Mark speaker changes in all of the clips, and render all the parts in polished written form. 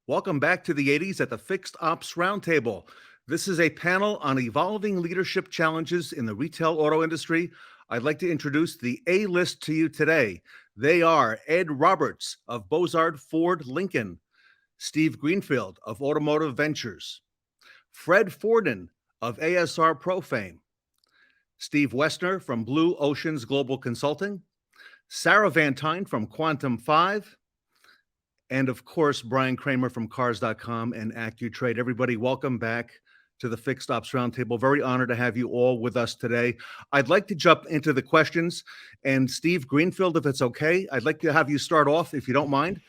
Speaker 1: Welcome back to the 80s at the Fixed Ops Roundtable. This is a panel on evolving leadership challenges in the retail auto industry. I'd like to introduce the A list to you today. They are Ed Roberts of Bozard Ford Lincoln, Steve Greenfield of Automotive Ventures, Fred Forden of ASR Pro Fame, Steve Westner from Blue Oceans Global Consulting, Sarah Van Tyne from Quantum 5, and of course, Brian Kramer from Cars.com and AccuTrade. Everybody, welcome back to the Fixed Ops Roundtable. Very honored to have you all with us today. I'd like to jump into the questions. And Steve Greenfield, if it's okay, I'd like to have you start off, if you don't mind.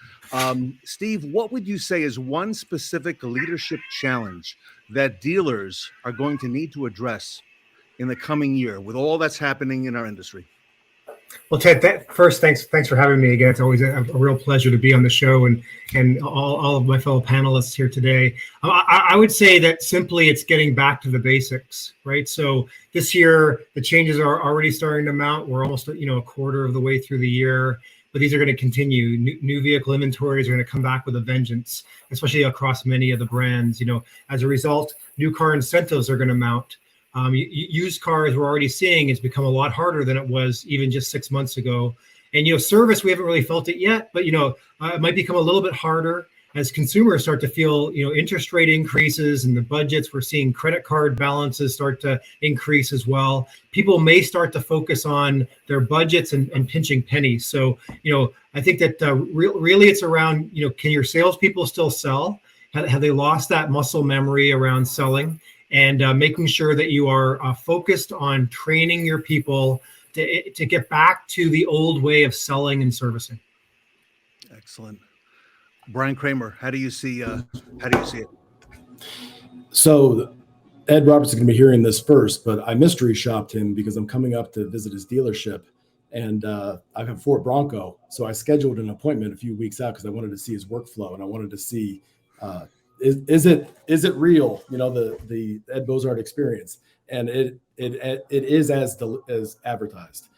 Speaker 1: Steve, what would you say is one specific leadership challenge that dealers are going to need to address in the coming year with all that's happening in our industry?
Speaker 2: Well, Ted, first, thanks for having me again. It's always a real pleasure to be on the show and all of my fellow panelists here today. I would say that simply it's getting back to the basics, right? So this year, the changes are already starting to mount. We're almost, a quarter of the way through the year, but these are going to continue. New vehicle inventories are going to come back with a vengeance, especially across many of the brands. As a result, new car incentives are going to mount. Used cars we're already seeing has become a lot harder than it was even just 6 months ago. And, service, we haven't really felt it yet, but, it might become a little bit harder as consumers start to feel, interest rate increases in the budgets. We're seeing credit card balances start to increase as well. People may start to focus on their budgets and pinching pennies. So, I think that really it's around, can your salespeople still sell? Have they lost that muscle memory around selling? And making sure that you are focused on training your people to get back to the old way of selling and servicing.
Speaker 1: Excellent. Brian Kramer, how do you see it?
Speaker 3: So Ed Roberts is going to be hearing this first, but I mystery shopped him because I'm coming up to visit his dealership, and I have Ford Bronco. So I scheduled an appointment a few weeks out because I wanted to see his workflow and I wanted to see is it real? The Ed Bozard experience, and it is as advertised.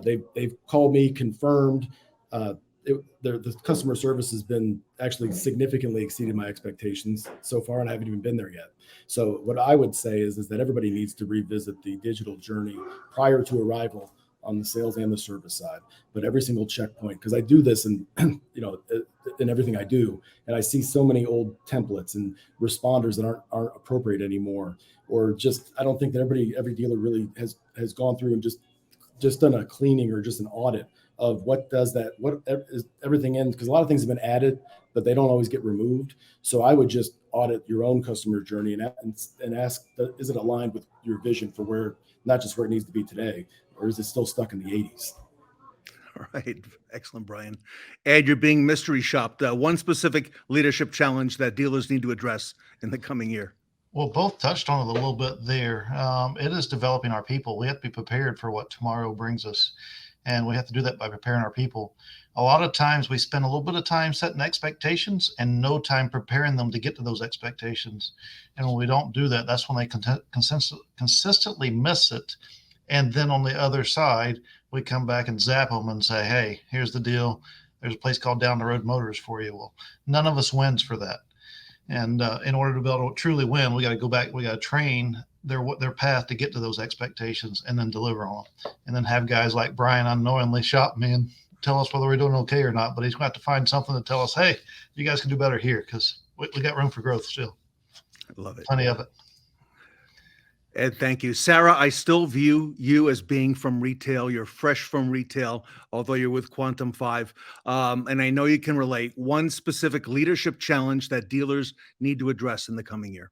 Speaker 3: They've called me, confirmed. The customer service has been actually significantly exceeded my expectations so far, and I haven't even been there yet. So what I would say is that everybody needs to revisit the digital journey prior to arrival on the sales and the service side, but every single checkpoint, because I do this in everything I do, and I see so many old templates and responders that aren't appropriate anymore, or just I don't think that every dealer really has gone through and just done a cleaning or just an audit of what is everything in, because a lot of things have been added, but they don't always get removed. So I would just audit your own customer journey and ask, is it aligned with your vision for not just where it needs to be today, or is it still stuck in the 80s?
Speaker 1: All right. Excellent, Brian. Ed, you're being mystery shopped. One specific leadership challenge that dealers need to address in the coming year.
Speaker 4: Well, both touched on it a little bit there. It is developing our people. We have to be prepared for what tomorrow brings us. And we have to do that by preparing our people. A lot of times we spend a little bit of time setting expectations and no time preparing them to get to those expectations. And when we don't do that, that's when they consistently miss it. And then on the other side, we come back and zap them and say, hey, here's the deal. There's a place called Down the Road Motors for you. Well, none of us wins for that. And in order to be able to truly win, we got to go back. We got to train their path to get to those expectations and then deliver on them. And then have guys like Brian unknowingly shop me and tell us whether we're doing okay or not. But he's going to have to find something to tell us, hey, you guys can do better here, because we got room for growth still.
Speaker 1: I love it.
Speaker 4: Plenty of it.
Speaker 1: Ed, thank you. Sarah, I still view you as being from retail. You're fresh from retail, although you're with Quantum 5. And I know you can relate. One specific leadership challenge that dealers need to address in the coming year.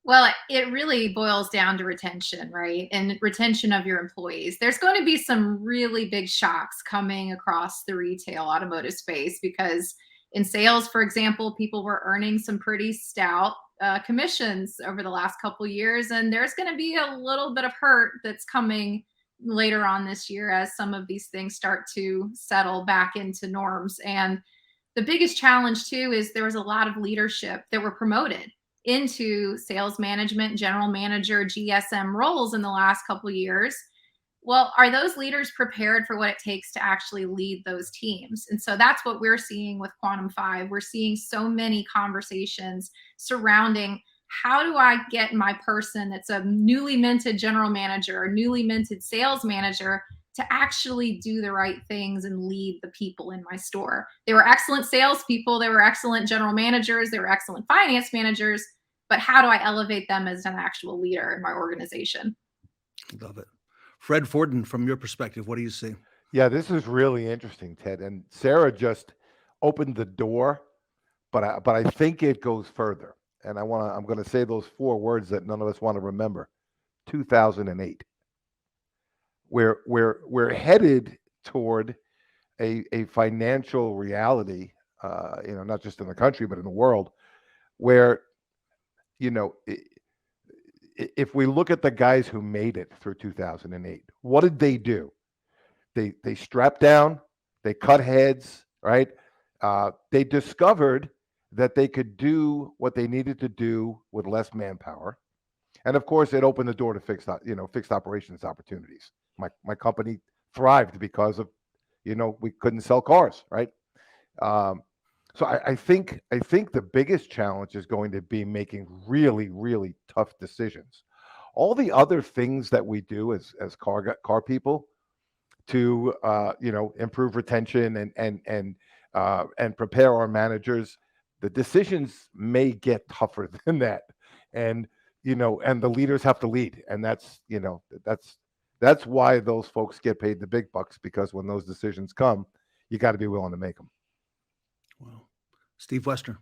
Speaker 5: Well, it really boils down to retention, right? And retention of your employees. There's going to be some really big shocks coming across the retail automotive space because in sales, for example, people were earning some pretty stout commissions over the last couple of years. And there's going to be a little bit of hurt that's coming later on this year as some of these things start to settle back into norms. And the biggest challenge too is there was a lot of leadership that were promoted into sales management, general manager, GSM roles in the last couple of years Well, are those leaders prepared for what it takes to actually lead those teams? And so that's what we're seeing with Quantum 5. We're seeing so many conversations surrounding how do I get my person that's a newly minted general manager or newly minted sales manager to actually do the right things and lead the people in my store. They were excellent salespeople, they were excellent general managers, they were excellent finance managers, but how do I elevate them as an actual leader in my organization?
Speaker 1: Love it. Fred Forden, from your perspective, what do you see?
Speaker 6: Yeah, this is really interesting, Ted. And Sarah just opened the door, but I think it goes further. And I'm going to say those 4 words that none of us want to remember. 2008. We're headed toward a financial reality, not just in the country but in the world, where, if we look at the guys who made it through 2008, what did they do? They strapped down, they cut heads, right? They discovered that they could do what they needed to do with less manpower, and of course, it opened the door to fixed operations opportunities. My company thrived because of, we couldn't sell cars, right? So I think the biggest challenge is going to be making really, really tough decisions. All the other things that we do as car people to improve retention and prepare our managers, the decisions may get tougher than that, and the leaders have to lead, and that's why those folks get paid the big bucks, because when those decisions come, you got to be willing to make them.
Speaker 1: Wow. Steve Wester.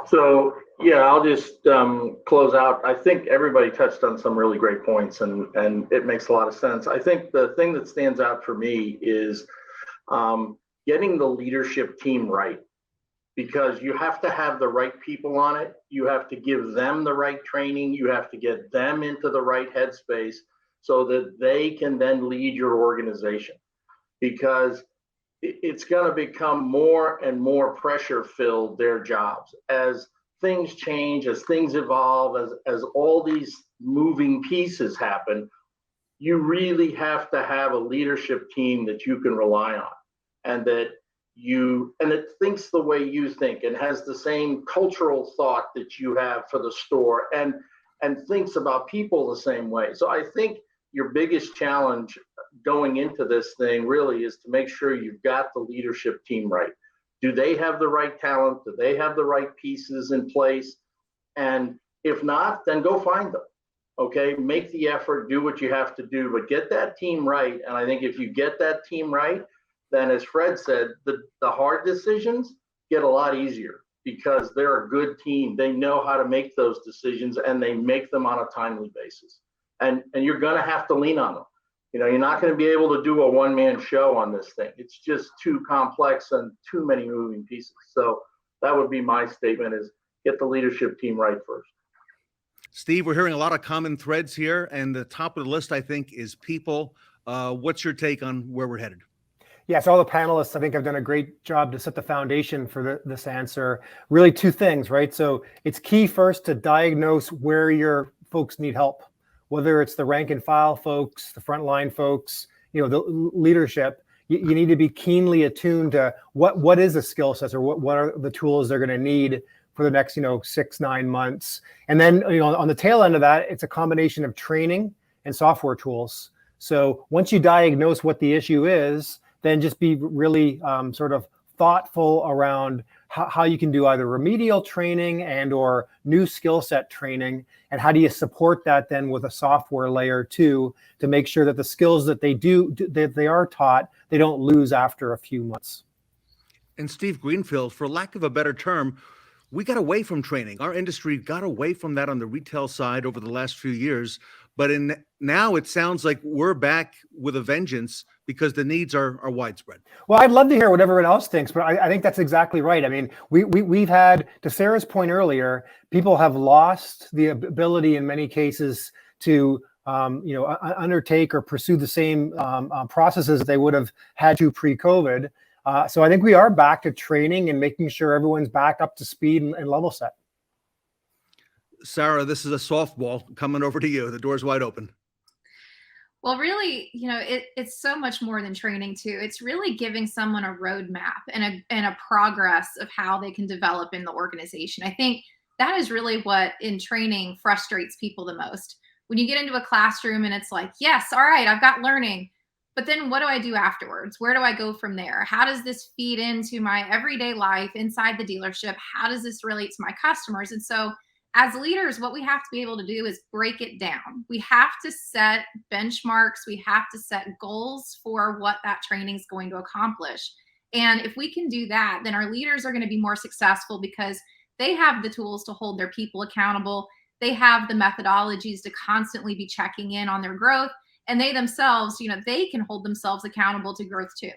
Speaker 7: So, yeah, I'll just close out. I think everybody touched on some really great points, and it makes a lot of sense. I think the thing that stands out for me is getting the leadership team right, because you have to have the right people on it. You have to give them the right training. You have to get them into the right headspace so that they can then lead your organization, because it's going to become more and more pressure filled, their jobs, as things change, as things evolve, as all these moving pieces happen. You really have to have a leadership team that you can rely on, and that it thinks the way you think and has the same cultural thought that you have for the store, and thinks about people the same way. So I think your biggest challenge going into this thing really is to make sure you've got the leadership team right. Do they have the right talent? Do they have the right pieces in place? And if not, then go find them. Okay, make the effort, do what you have to do, but get that team right. And I think if you get that team right, then as Fred said, the hard decisions get a lot easier, because they're a good team. They know how to make those decisions, and they make them on a timely basis. And you're going to have to lean on them. You're not going to be able to do a one-man show on this thing. It's just too complex and too many moving pieces. So that would be my statement, is get the leadership team right first.
Speaker 1: Steve, we're hearing a lot of common threads here, and the top of the list, I think, is people. What's your take on where we're headed?
Speaker 2: Yeah, so all the panelists, I think, have done a great job to set the foundation for this answer. Really 2 things, right? So it's key first to diagnose where your folks need help, whether it's the rank and file folks, the frontline folks, the leadership. You need to be keenly attuned to what is the skill sets, or what are the tools they're going to need for the next 6-9 months. And then on the tail end of that, it's a combination of training and software tools. So once you diagnose what the issue is, then just be really sort of thoughtful around how you can do either remedial training and or new skill set training, and how do you support that then with a software layer too, to make sure that the skills that they are taught, they don't lose after a few months.
Speaker 1: And Steve Greenfield, for lack of a better term, we got away from training. Our industry got away from that on the retail side over the last few years. But now it sounds like we're back with a vengeance, because the needs are widespread.
Speaker 2: Well, I'd love to hear what everyone else thinks, but I think that's exactly right. I mean, we've had, to Sarah's point earlier, people have lost the ability in many cases to undertake or pursue the same processes they would have had to pre-COVID. So I think we are back to training and making sure everyone's back up to speed and level set.
Speaker 1: Sarah, this is a softball coming over to you. The door's wide open.
Speaker 5: Well, really, it's so much more than training too. It's really giving someone a roadmap and a progress of how they can develop in the organization. I think that is really what in training frustrates people the most. When you get into a classroom and it's like, yes, all right, I've got learning, but then what do I do afterwards? Where do I go from there? How does this feed into my everyday life inside the dealership? How does this relate to my customers? And so as leaders, what we have to be able to do is break it down. We have to set benchmarks. We have to set goals for what that training is going to accomplish. And if we can do that, then our leaders are going to be more successful because they have the tools to hold their people accountable. They have the methodologies to constantly be checking in on their growth. And they themselves, they can hold themselves accountable to growth too.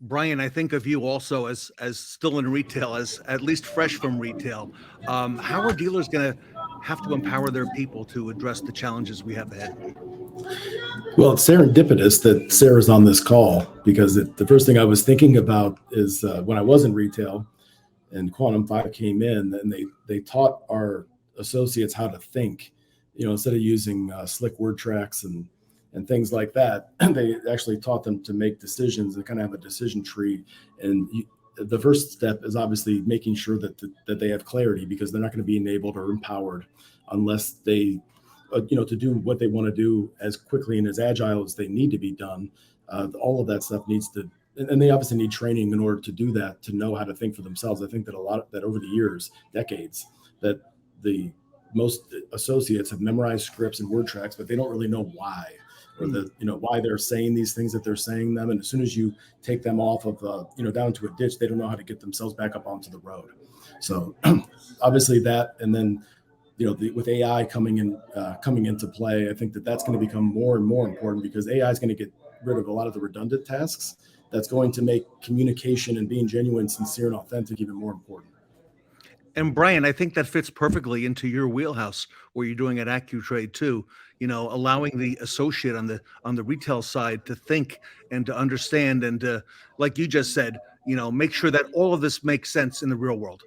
Speaker 1: Brian, I think of you also as still in retail, as at least fresh from retail. How are dealers going to have to empower their people to address the challenges we have ahead?
Speaker 3: Well, it's serendipitous that Sarah's on this call because the first thing I was thinking about is when I was in retail and Quantum 5 came in, and they taught our associates how to think, instead of using slick word tracks and things like that. They actually taught them to make decisions and kind of have a decision tree. And the first step is obviously making sure that they have clarity, because they're not going to be enabled or empowered unless they, to do what they want to do as quickly and as agile as they need to be done. All of that stuff needs to, and they obviously need training in order to do that, to know how to think for themselves. I think that that over the years, decades, that the most associates have memorized scripts and word tracks, but they don't really know why. Or why they're saying these things that they're saying them. And as soon as you take them off of, down into a ditch, they don't know how to get themselves back up onto the road. So obviously that, and then, with AI coming into play, I think that's going to become more and more important, because AI is going to get rid of a lot of the redundant tasks. That's going to make communication and being genuine, sincere, and authentic even more important.
Speaker 1: And Brian, I think that fits perfectly into your wheelhouse, where you're doing at AccuTrade too. Allowing the associate on the retail side to think and to understand and to, like you just said, make sure that all of this makes sense in the real world.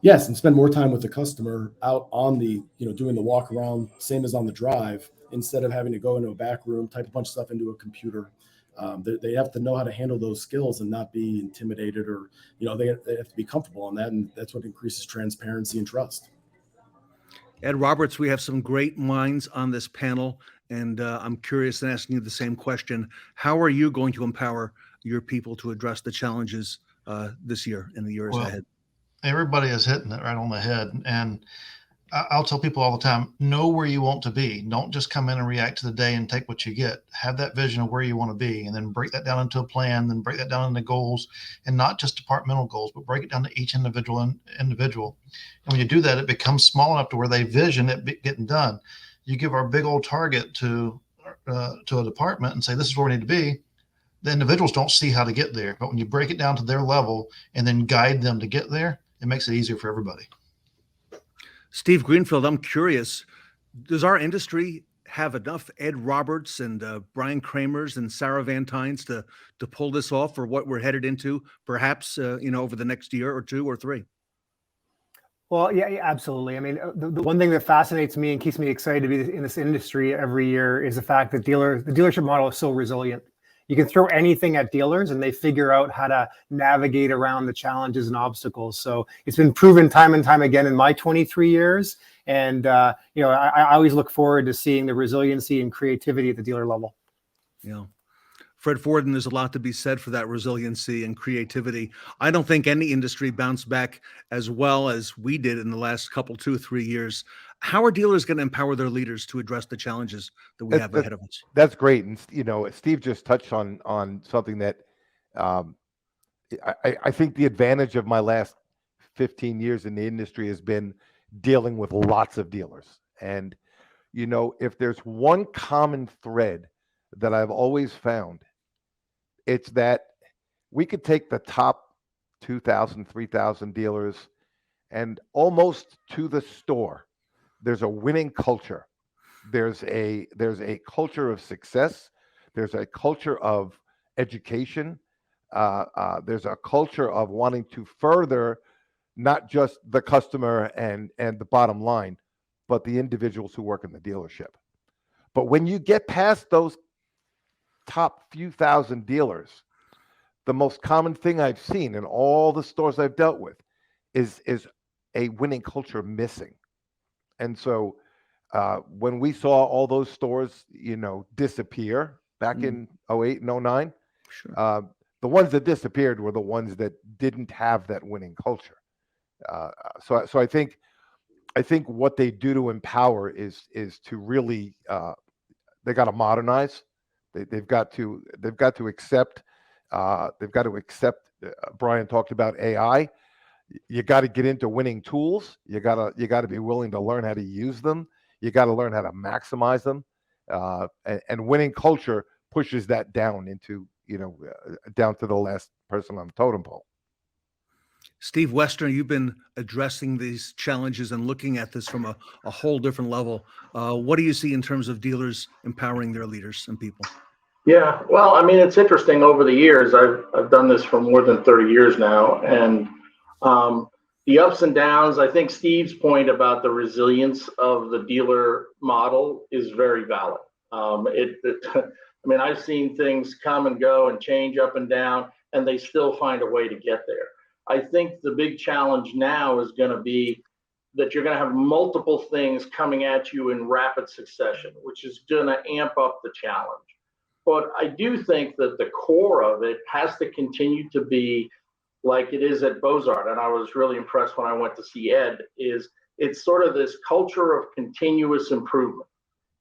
Speaker 3: Yes, and spend more time with the customer out on the, doing the walk around, same as on the drive, instead of having to go into a back room, type a bunch of stuff into a computer. They have to know how to handle those skills and not be intimidated, or, they have to be comfortable on that. And that's what increases transparency and trust.
Speaker 1: Ed Roberts, we have some great minds on this panel, and I'm curious in asking you the same question. How are you going to empower your people to address the challenges this year and the years ahead?
Speaker 4: Everybody is hitting it right on the head. And I'll tell people all the time, know where you want to be. Don't just come in and react to the day and take what you get. Have that vision of where you want to be, and then break that down into a plan, then break that down into goals, and not just departmental goals, but break it down to each individual. And when you do that, it becomes small enough to where they vision it getting done. You give our big old target to a department and say, this is where we need to be. The individuals don't see how to get there. But when you break it down to their level and then guide them to get there, it makes it easier for everybody.
Speaker 1: Steve Greenfield, I'm curious, does our industry have enough Ed Roberts and Brian Kramers and Sarah Van Tynes to pull this off for what we're headed into, perhaps, over the next year or two or three?
Speaker 2: Well, yeah, absolutely. I mean, the one thing that fascinates me and keeps me excited to be in this industry every year is the fact that the dealership model is so resilient. You can throw anything at dealers and they figure out how to navigate around the challenges and obstacles. So it's been proven time and time again in my 23 years. And, I always look forward to seeing the resiliency and creativity at the dealer level.
Speaker 1: Yeah. Fred Forden, there's a lot to be said for that resiliency and creativity. I don't think any industry bounced back as well as we did in the last 2-3 years. How are dealers going to empower their leaders to address the challenges that we have ahead of us?
Speaker 6: That's great. And, Steve just touched on something that I think the advantage of my last 15 years in the industry has been dealing with lots of dealers. And, if there's one common thread that I've always found, it's that we could take the top 2,000, 3,000 dealers and almost to the store, there's a winning culture. There's a culture of success. There's a culture of education. There's a culture of wanting to further not just the customer and the bottom line, but the individuals who work in the dealership. But when you get past those top few thousand dealers, the most common thing I've seen in all the stores I've dealt with is a winning culture missing. And so when we saw all those stores, disappear back in 08 and 09,
Speaker 1: Sure.
Speaker 6: the ones that disappeared were the ones that didn't have that winning culture. So I think what they do to empower is to really they got to modernize. They've got to accept. Brian talked about AI. You got to get into winning tools. You got to be willing to learn how to use them. You got to learn how to maximize them. And winning culture pushes that down into down to the last person on the totem pole.
Speaker 1: Steve Western, you've been addressing these challenges and looking at this from a whole different level. What do you see in terms of dealers empowering their leaders and people?
Speaker 7: Yeah, well, I mean, it's interesting. Over the years, I've done this for more than 30 years now, and the ups and downs. I think Steve's point about the resilience of the dealer model is very valid. I mean, I've seen things come and go and change up and down, and they still find a way to get there. I think the big challenge now is going to be that you're going to have multiple things coming at you in rapid succession, which is going to amp up the challenge. But I do think that the core of it has to continue to be like it is at Bozard. And I was really impressed when I went to see Ed, it's sort of this culture of continuous improvement.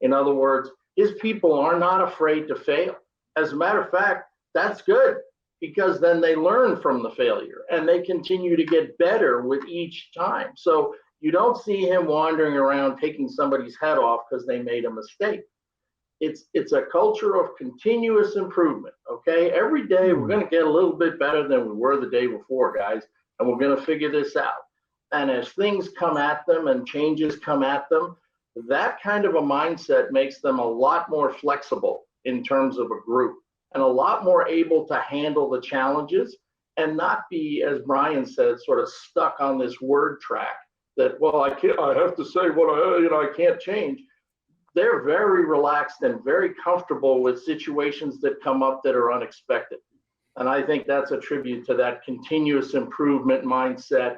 Speaker 7: In other words, his people are not afraid to fail. As a matter of fact, that's good, because then they learn from the failure and they continue to get better with each time. So you don't see him wandering around taking somebody's head off because they made a mistake. It's a culture of continuous improvement. Okay, every day we're going to get a little bit better than we were the day before, guys, and we're going to figure this out. And as things come at them and changes come at them, that kind of a mindset makes them a lot more flexible in terms of a group, and a lot more able to handle the challenges and not be, as Brian said, sort of stuck on this word track that, well, I have to say what I can't change. They're very relaxed and very comfortable with situations that come up that are unexpected. And I think that's a tribute to that continuous improvement mindset.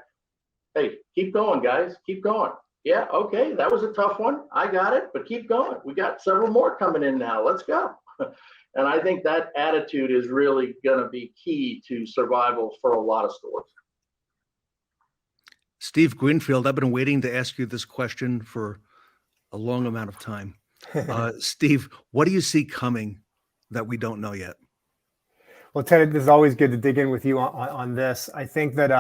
Speaker 7: Hey, keep going, guys, keep going. Yeah, okay, that was a tough one. I got it, but keep going. We got several more coming in now. Let's go. And I think that attitude is really going to be key to survival for a lot of stores.
Speaker 1: Steve Greenfield, I've been waiting to ask you this question for a long amount of time. Steve, what do you see coming that we don't know yet?
Speaker 2: Well, Ted, this is always good to dig in with you on this. I think that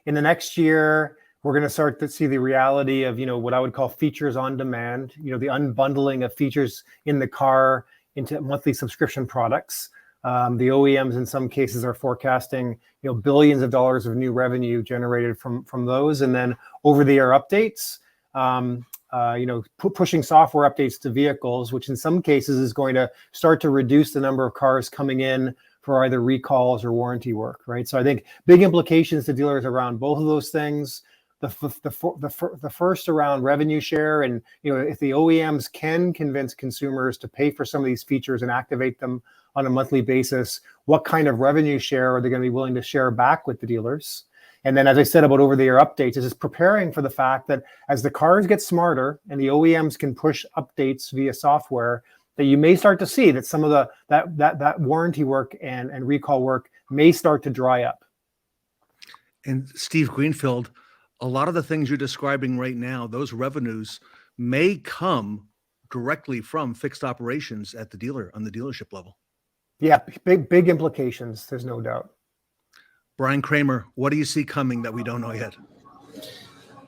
Speaker 2: in the next year, we're going to start to see the reality of, what I would call features on demand, the unbundling of features in the car into monthly subscription products. The OEMs in some cases are forecasting, billions of dollars of new revenue generated from those, and then over-the-air updates. Pushing software updates to vehicles, which in some cases is going to start to reduce the number of cars coming in for either recalls or warranty work, right? So I think big implications to dealers around both of those things. The first around revenue share, and if the OEMs can convince consumers to pay for some of these features and activate them on a monthly basis, what kind of revenue share are they going to be willing to share back with the dealers? And then, as I said about over-the-air updates, is just preparing for the fact that as the cars get smarter and the OEMs can push updates via software, that you may start to see that some of that warranty work and recall work may start to dry up.
Speaker 1: And Steve Greenfield, a lot of the things you're describing right now, those revenues may come directly from fixed operations at the dealer on the dealership level.
Speaker 2: Yeah, big implications. There's no doubt.
Speaker 1: Brian Kramer, what do you see coming that we don't know yet?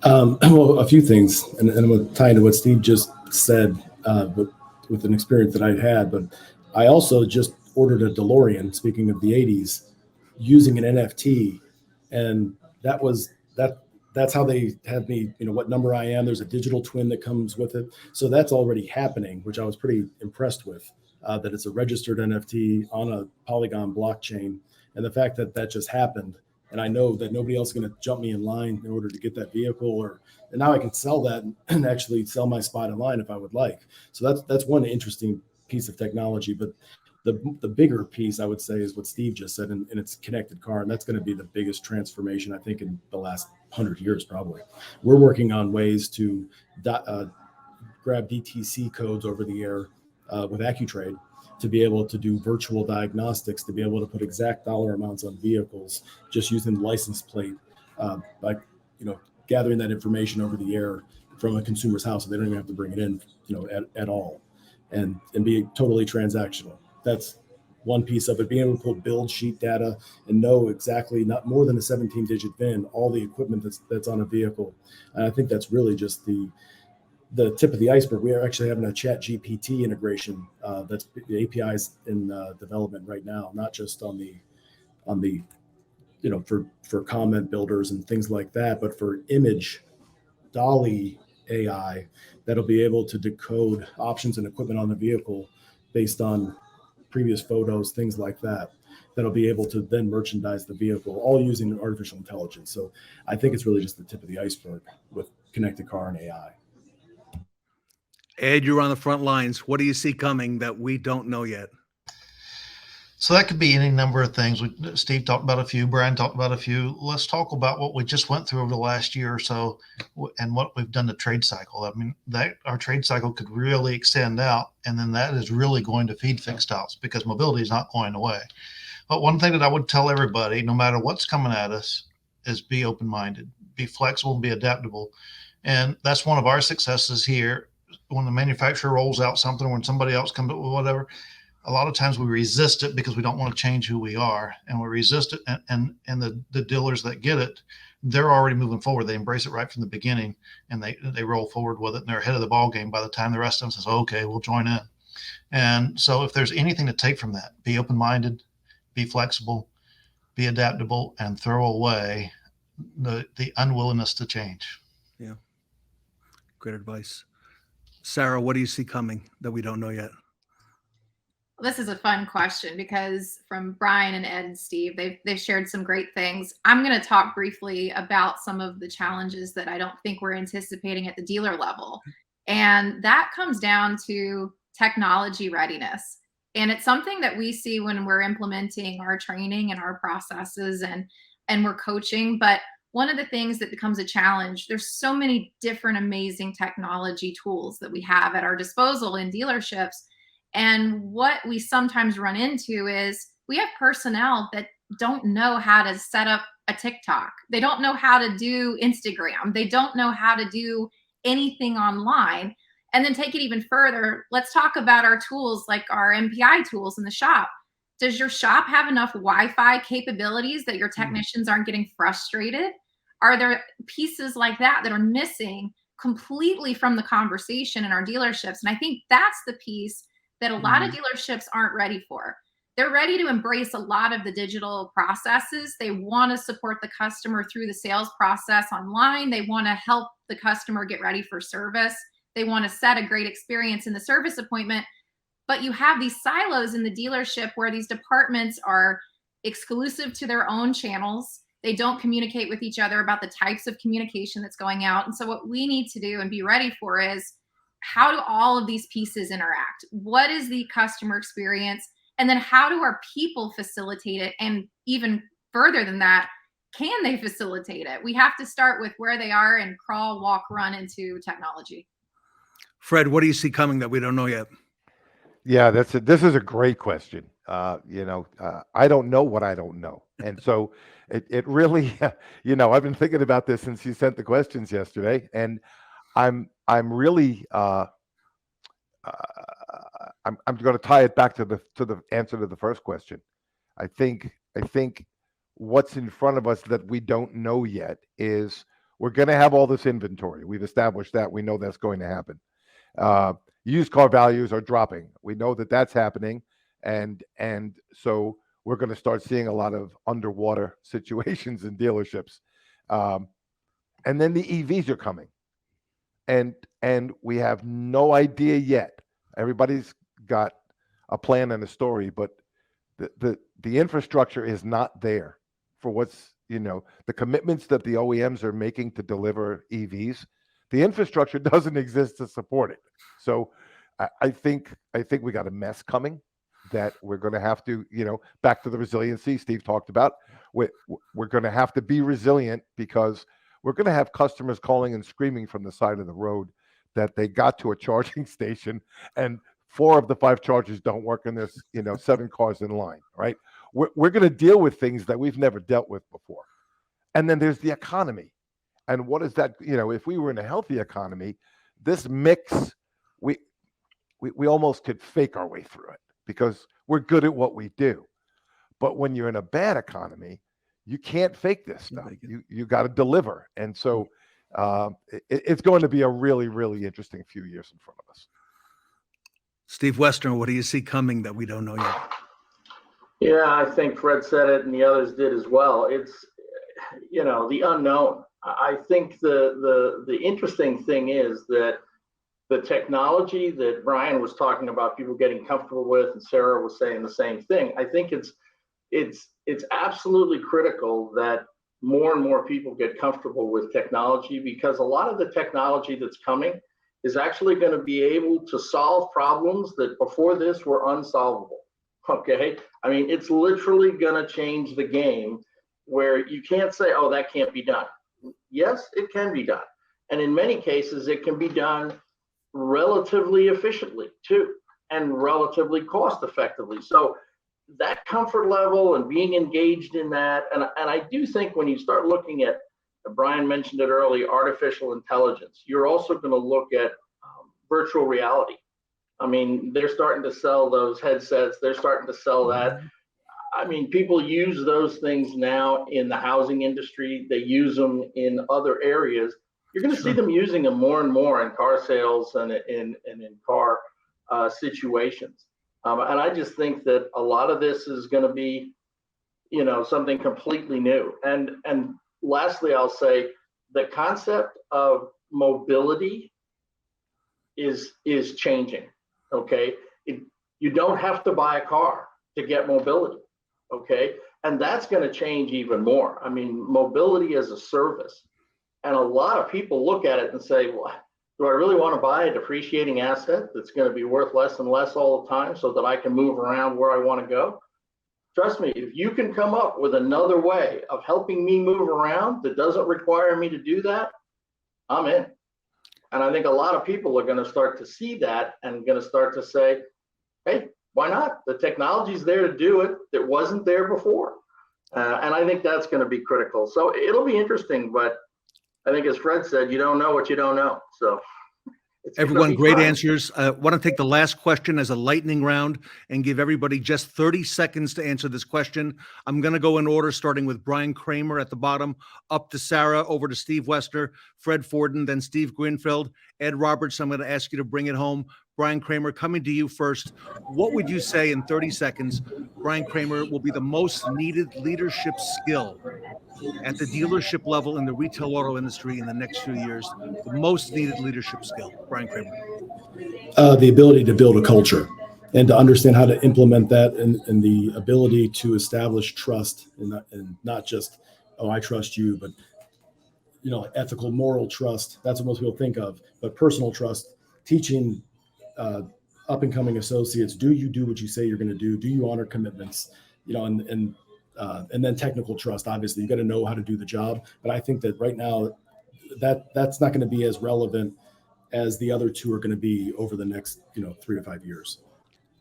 Speaker 3: Well, a few things, and I'm going to tie into what Steve just said, but with an experience that I had. But I also just ordered a DeLorean, speaking of the 80s, using an NFT, and that's how they had me, what number I am. There's a digital twin that comes with it. So that's already happening, which I was pretty impressed with, that it's a registered NFT on a Polygon blockchain. And the fact that that just happened and I know that nobody else is going to jump me in line in order to get that vehicle, and now I can sell that and actually sell my spot in line if I would like. So that's one interesting piece of technology. But the bigger piece, I would say, is what Steve just said, and it's connected car, and that's going to be the biggest transformation, I think, in the last 100 years probably. We're working on ways to grab DTC codes over the air with AccuTrade to be able to do virtual diagnostics, to be able to put exact dollar amounts on vehicles just using the license plate, by gathering that information over the air from a consumer's house, so they don't even have to bring it in, at all, and be totally transactional. That's one piece of it. Being able to pull build sheet data and know exactly, not more than a 17-digit VIN, all the equipment that's on a vehicle. And I think that's really just the tip of the iceberg. We are actually having a ChatGPT integration that's the APIs in development right now, not just on the for comment builders and things like that, but for image Dolly AI that'll be able to decode options and equipment on the vehicle based on previous photos, things like that. That'll be able to then merchandise the vehicle, all using artificial intelligence. So I think it's really just the tip of the iceberg with connected car and AI.
Speaker 1: Ed, you're on the front lines. What do you see coming that we don't know yet?
Speaker 4: So that could be any number of things. Steve talked about a few, Brian talked about a few. Let's talk about what we just went through over the last year or so and what we've done to trade cycle. I mean, that our trade cycle could really extend out, and then that is really going to feed fixed ops because mobility is not going away. But one thing that I would tell everybody, no matter what's coming at us, is be open-minded, be flexible, and be adaptable. And that's one of our successes here. When the manufacturer rolls out something, when somebody else comes up with whatever, a lot of times we resist it because we don't want to change who we are, and we resist it. And the dealers that get it, they're already moving forward. They embrace it right from the beginning, and they roll forward with it, and they're ahead of the ball game by the time the rest of them says, okay, we'll join in. And so if there's anything to take from that, be open-minded, be flexible, be adaptable, and throw away the unwillingness to change.
Speaker 1: Yeah. Great advice. Sarah, what do you see coming that we don't know yet?
Speaker 5: This is a fun question because from Brian and Ed and Steve, they've shared some great things. I'm going to talk briefly about some of the challenges that I don't think we're anticipating at the dealer level. And that comes down to technology readiness. And it's something that we see when we're implementing our training and our processes and we're coaching. But one of the things that becomes a challenge, there's so many different amazing technology tools that we have at our disposal in dealerships. And what we sometimes run into is we have personnel that don't know how to set up a TikTok. They don't know how to do Instagram. They don't know how to do anything online. And then take it even further. Let's talk about our tools like our MPI tools in the shop. Does your shop have enough Wi-Fi capabilities that your technicians aren't getting frustrated? Are there pieces like that are missing completely from the conversation in our dealerships? And I think that's the piece that a lot of dealerships aren't ready for. They're ready to embrace a lot of the digital processes. They want to support the customer through the sales process online. They want to help the customer get ready for service. They want to set a great experience in the service appointment. But you have these silos in the dealership where these departments are exclusive to their own channels. They don't communicate with each other about the types of communication that's going out. And so what we need to do and be ready for is, how do all of these pieces interact? What is the customer experience? And then how do our people facilitate it? And even further than that, can they facilitate it? We have to start with where they are and crawl, walk, run into technology.
Speaker 1: Fred, what do you see coming that we don't know yet?
Speaker 6: Yeah, this is a great question. I don't know what I don't know. And so it really, I've been thinking about this since you sent the questions yesterday, and I'm really I'm going to tie it back to the answer to the first question. I think what's in front of us that we don't know yet is we're going to have all this inventory. We've established that. We know that's going to happen. Used car values are dropping. We know that that's happening, and so we're going to start seeing a lot of underwater situations in dealerships. And then the EVs are coming. And we have no idea yet. Everybody's got a plan and a story, but the infrastructure is not there for what's the commitments that the OEMs are making to deliver EVs, the infrastructure doesn't exist to support it. So I think we got a mess coming that we're going to have to, back to the resiliency Steve talked about. We're going to have to be resilient, because we're going to have customers calling and screaming from the side of the road that they got to a charging station and 4 of the 5 chargers don't work, and there's 7 cars in line, right? We're going to deal with things that we've never dealt with before. And then there's the economy. And what is that? If we were in a healthy economy, this mix, we almost could fake our way through it because we're good at what we do. But when you're in a bad economy, you can't fake this stuff. You got to deliver. And so it's going to be a really, really interesting few years in front of us.
Speaker 1: Steve Westner, what do you see coming that we don't know yet?
Speaker 7: Yeah, I think Fred said it and the others did as well. It's, the unknown. I think the interesting thing is that the technology that Brian was talking about, people getting comfortable with, and Sarah was saying the same thing. I think it's absolutely critical that more and more people get comfortable with technology, because a lot of the technology that's coming is actually going to be able to solve problems that before this were unsolvable. Okay. I mean, it's literally going to change the game, where you can't say, oh, that can't be done. Yes, it can be done. And in many cases, it can be done relatively efficiently too, and relatively cost effectively. So that comfort level and being engaged in that, and I do think when you start looking at, Brian mentioned it earlier, artificial intelligence, you're also going to look at virtual reality. I mean, they're starting to sell those headsets. They're starting to sell that. I mean, people use those things now in the housing industry. They use them in other areas. You're going to see them using them more and more in car sales and in car situations. And I just think that a lot of this is going to be, something completely new. And lastly, I'll say the concept of mobility is changing. Okay, you don't have to buy a car to get mobility. Okay, and that's going to change even more. I mean, mobility as a service, and a lot of people look at it and say, well, do I really want to buy a depreciating asset that's going to be worth less and less all the time so that I can move around where I want to go? Trust me, if you can come up with another way of helping me move around that doesn't require me to do that, I'm in. And I think a lot of people are going to start to see that and going to start to say, hey, why not? The technology's there to do it that wasn't there before. And I think that's going to be critical. So it'll be interesting, but I think, as Fred said, you don't know what you don't know. So
Speaker 1: everyone, great answers. Want to take the last question as a lightning round and give everybody just 30 seconds to answer this question. I'm going to go in order, starting with Brian Kramer at the bottom, up to Sarah, over to Steve Westner, Fred Forden, then Steve Greenfield, Ed Roberts. I'm going to ask you to bring it home. Brian Kramer, coming to you first. What would you say in 30 seconds, Brian Kramer, will be the most needed leadership skill at the dealership level in the retail auto industry in the next few years? The most needed leadership skill, Brian Kramer.
Speaker 3: The ability to build a culture and to understand how to implement that, and the ability to establish trust, and not just, oh, I trust you, but ethical, moral trust. That's what most people think of, but personal trust, teaching up and coming associates, do you do what you say you're going to do? Do you honor commitments? And then technical trust. Obviously, you got to know how to do the job. But I think that right now, that's not going to be as relevant as the other two are going to be over the next 3 to 5 years.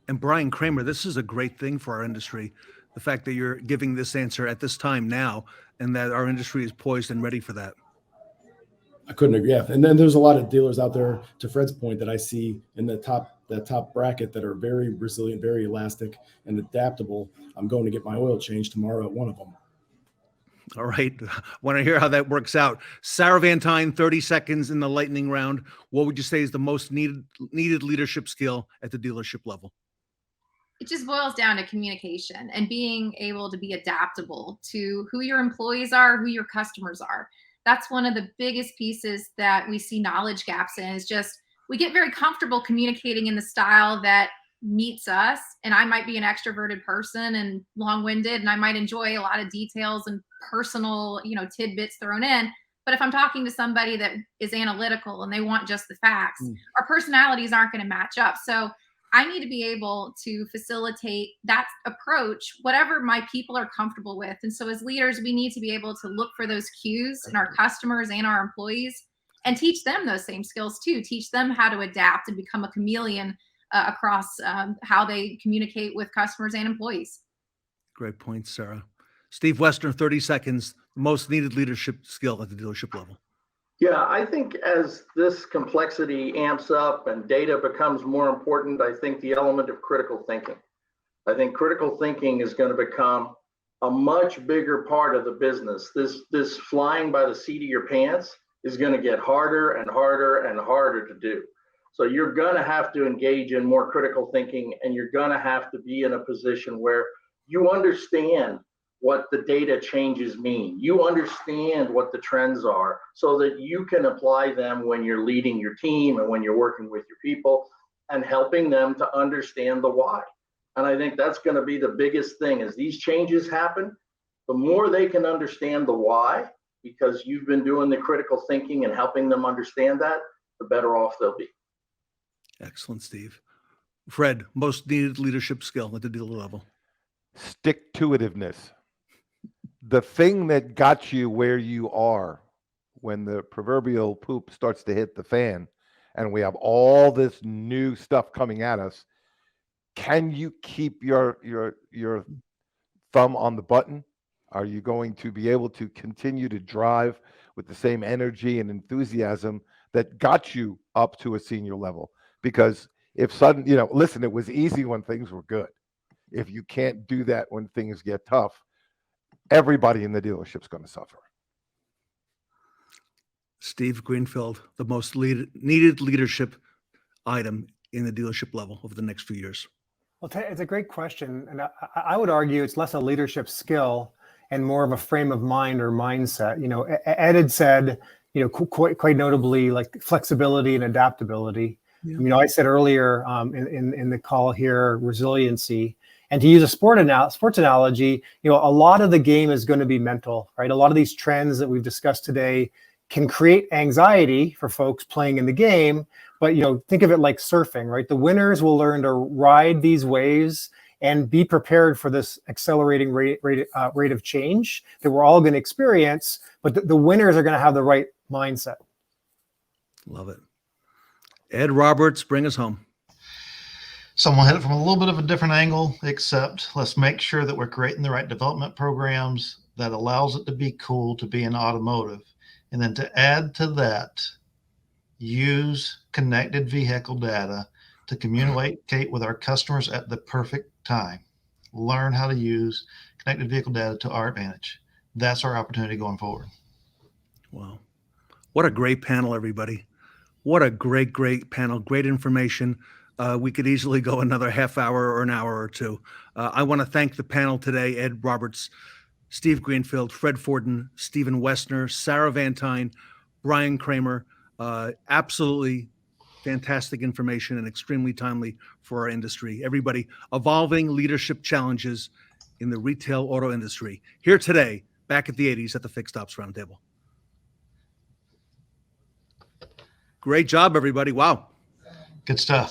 Speaker 1: And Brian Kramer, this is a great thing for our industry. The fact that you're giving this answer at this time now, and that our industry is poised and ready for that.
Speaker 3: I couldn't agree. Yeah. And then there's a lot of dealers out there, to Fred's point, that I see in the top bracket that are very resilient, very elastic and adaptable. I'm going to get my oil changed tomorrow at one of them.
Speaker 1: All right. Want to hear how that works out. Sarah Van Tine, 30 seconds in the lightning round. What would you say is the most needed leadership skill at the dealership level?
Speaker 5: It just boils down to communication and being able to be adaptable to who your employees are, who your customers are. That's one of the biggest pieces that we see knowledge gaps in, is just we get very comfortable communicating in the style that meets us, and I might be an extroverted person and long-winded, and I might enjoy a lot of details and personal, tidbits thrown in. But if I'm talking to somebody that is analytical and they want just the facts, our personalities aren't going to match up. So I need to be able to facilitate that approach, whatever my people are comfortable with. And so as leaders, we need to be able to look for those cues in our customers and our employees and teach them those same skills too. Teach them how to adapt and become a chameleon across how they communicate with customers and employees.
Speaker 1: Great point, Sarah. Steve Westner, 30 seconds, most needed leadership skill at the dealership level.
Speaker 7: Yeah, I think as this complexity amps up and data becomes more important, I think the element of critical thinking. I think critical thinking is going to become a much bigger part of the business. This flying by the seat of your pants is going to get harder and harder and harder to do. So you're going to have to engage in more critical thinking, and you're going to have to be in a position where you understand what the data changes mean. You understand what the trends are so that you can apply them when you're leading your team and when you're working with your people and helping them to understand the why. And I think that's going to be the biggest thing. As these changes happen, the more they can understand the why, because you've been doing the critical thinking and helping them understand that, the better off they'll be.
Speaker 1: Excellent, Steve. Fred, most needed leadership skill at the dealer level.
Speaker 6: Stick-to-itiveness. The thing that got you where you are when the proverbial poop starts to hit the fan and we have all this new stuff coming at us, can you keep your thumb on the button? Are you going to be able to continue to drive with the same energy and enthusiasm that got you up to a senior level? Because if listen, it was easy when things were good. If you can't do that when things get tough, everybody in the dealership's going to suffer.
Speaker 1: Steve Greenfield, the most needed leadership item in the dealership level over the next few years.
Speaker 2: Well, it's a great question. And I would argue it's less a leadership skill and more of a frame of mind or mindset. Ed had said, quite notably, like flexibility and adaptability. Yeah. I said earlier in the call here, resiliency. And to use a sports analogy, a lot of the game is going to be mental, right? A lot of these trends that we've discussed today can create anxiety for folks playing in the game. But, think of it like surfing, right? The winners will learn to ride these waves and be prepared for this accelerating rate of change that we're all going to experience. But the winners are going to have the right mindset.
Speaker 1: Love it. Ed Roberts, bring us home.
Speaker 4: So I'm going to hit it from a little bit of a different angle, except let's make sure that we're creating the right development programs that allows it to be cool to be in automotive. And then to add to that, use connected vehicle data to communicate with our customers at the perfect time. Learn how to use connected vehicle data to our advantage. That's our opportunity going forward.
Speaker 1: Wow. What a great panel, everybody. What a great panel. Great information. We could easily go another half hour or an hour or two. I want to thank the panel today, Ed Roberts, Steve Greenfield, Fred Forden, Stephen Westner, Sarah Van Tine, Brian Kramer. Absolutely fantastic information and extremely timely for our industry. Everybody, evolving leadership challenges in the retail auto industry. Here today, back at the 80s at the Fixed Ops Roundtable. Great job, everybody. Wow.
Speaker 4: Good stuff.